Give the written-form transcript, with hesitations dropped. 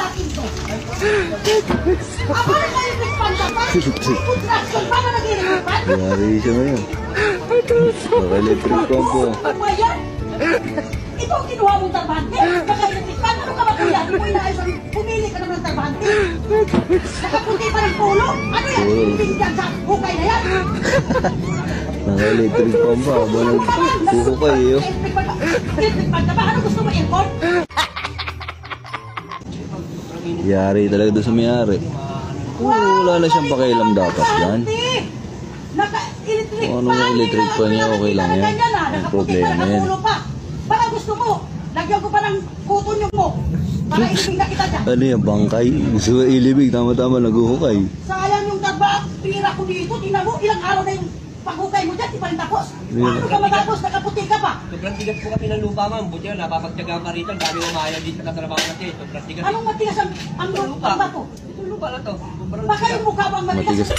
akin to. Ako na kayo nagpanda pa. Contraction pa na nag-i-repand. Yari siya ngayon. Naka-electric pump po. Ano ba yan? Ito ang kinuha mong tarbante. Naka-electric pan. Ano ka ba kuya? Hindi mo inaayos ang pumili ka naman ng tarbante. Nakapunti pa ng pulo. Ano yan? Pinigyan sa hukay na yan. Naka-electric pump pa. Habang nagkuhukay eh. Electric pan ka ba? Ano gusto mo? Aircon? Yari talaga doon sa may-ari. Wala na siyang pakialam dapat yan. Naka-electric Kung ano yung electric pan niya, okay lang yan. Ang problema yan. Baka gusto mo, lagyan ko pa ng kuton yung mo. Para ilibig na kita dyan. Ano yan, bangkay? Gusto ko ilibig, tama-tama naghuhukay. Sayang yung pira ko dito. Tingnan mo, ilang araw na yung paghukay mo dyan, di pa rin tapos. Yeah. Paano ka matapos? Nakaputi ka pa. Sobrang tigas po kami ng lupa, ma'am. Buti na napapagtyagaan pa rito. Ang dami umaya dito sa katrabaho natin. Sobrang tigas. Anong matigas ang Ito lupa. bato? Ito lupa na to. Sobrang Baka tigas. yung mukha bang matigas? Matigas.